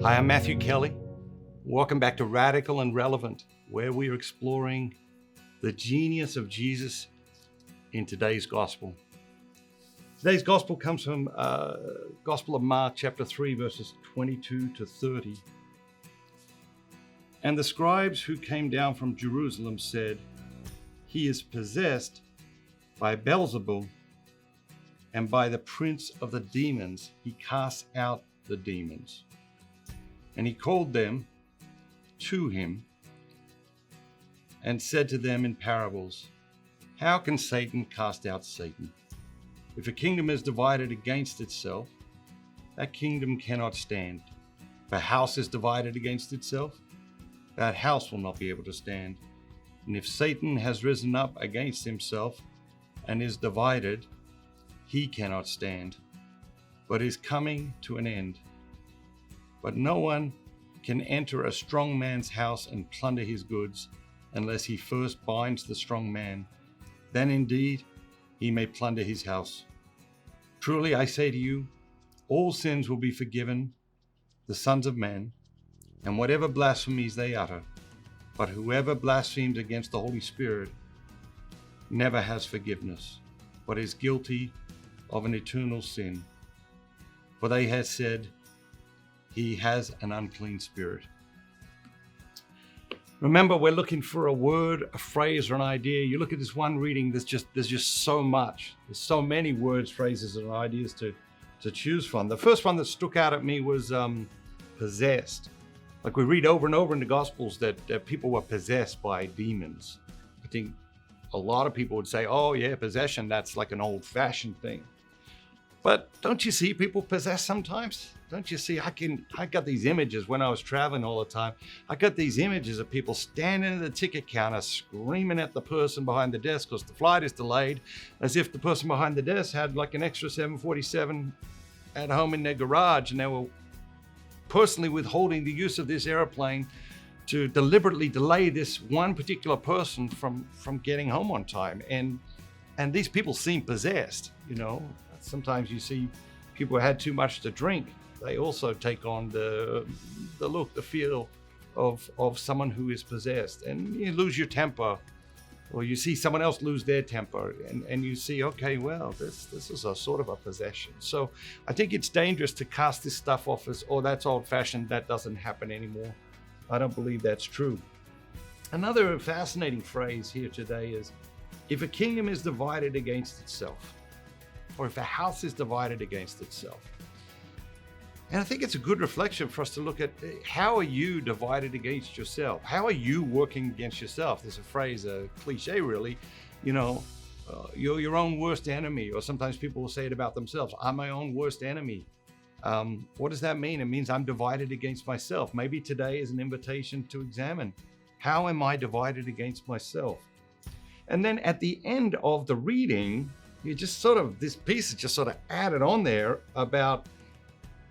Hi, I'm Matthew Kelly. Welcome back to Radical and Relevant, where we are exploring the genius of Jesus in today's gospel. Today's gospel comes from Gospel of Mark, chapter 3, verses 22 to 30. And the scribes who came down from Jerusalem said, "He is possessed by Beelzebul, and by the prince of the demons he casts out the demons." And he called them to him and said to them in parables, "How can Satan cast out Satan? If a kingdom is divided against itself, that kingdom cannot stand. If a house is divided against itself, that house will not be able to stand. And if Satan has risen up against himself and is divided, he cannot stand, but is coming to an end. But no one can enter a strong man's house and plunder his goods unless he first binds the strong man. Then indeed he may plunder his house. Truly I say to you, all sins will be forgiven the sons of men, and whatever blasphemies they utter. But whoever blasphemes against the Holy Spirit never has forgiveness, but is guilty of an eternal sin. For they have said, he has an unclean spirit." Remember, we're looking for a word, a phrase, or an idea. You look at this one reading, there's just so much. There's so many words, phrases, and ideas to choose from. The first one that stuck out at me was possessed. Like we read over and over in the Gospels that people were possessed by demons. I think a lot of people would say, oh yeah, possession, that's like an old-fashioned thing. But don't you see people possessed sometimes? Don't you see? I got these images when I was traveling all the time. I got these images of people standing at the ticket counter screaming at the person behind the desk because the flight is delayed, as if the person behind the desk had like an extra 747 at home in their garage, and they were personally withholding the use of this airplane to deliberately delay this one particular person from getting home on time. And these people seem possessed, you know. Sometimes you see people who had too much to drink. They also take on the look, the feel of someone who is possessed. And you lose your temper, or you see someone else lose their temper, and you see, okay, well, this is a sort of a possession. So I think it's dangerous to cast this stuff off as, oh, that's old-fashioned, that doesn't happen anymore. I don't believe that's true. Another fascinating phrase here today is, if a kingdom is divided against itself, or if a house is divided against itself. And I think it's a good reflection for us to look at, how are you divided against yourself? How are you working against yourself? There's a phrase, a cliche really, you know, you're your own worst enemy, or sometimes people will say it about themselves, I'm my own worst enemy. What does that mean? It means I'm divided against myself. Maybe today is an invitation to examine, how am I divided against myself? And then at the end of the reading, you just sort of, this piece is just sort of added on there about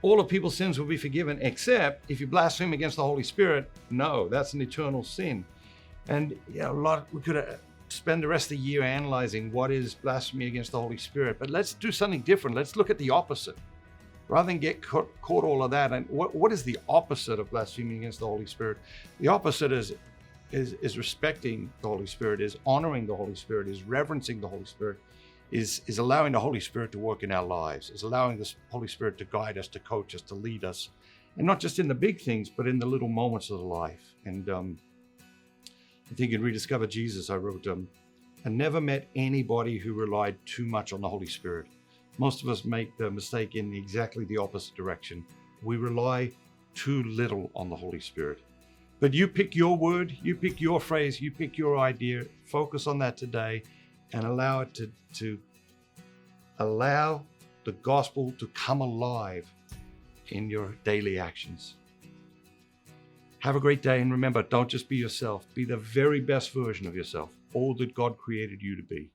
all of people's sins will be forgiven, except if you blaspheme against the Holy Spirit. No, that's an eternal sin. And you know, we could spend the rest of the year analyzing what is blasphemy against the Holy Spirit, but let's do something different. Let's look at the opposite. Rather than get caught all of that, and what is the opposite of blaspheming against the Holy Spirit? The opposite is respecting the Holy Spirit, is honoring the Holy Spirit, is reverencing the Holy Spirit, is allowing the Holy Spirit to work in our lives, is allowing the Holy Spirit to guide us, to coach us, to lead us, and not just in the big things, but in the little moments of life. And I think in Rediscover Jesus, I wrote, I never met anybody who relied too much on the Holy Spirit. Most of us make the mistake in exactly the opposite direction. We rely too little on the Holy Spirit. But you pick your word, you pick your phrase, you pick your idea, focus on that today, and allow it to allow the gospel to come alive in your daily actions. Have a great day, and remember, don't just be yourself. Be the very best version of yourself, all that God created you to be.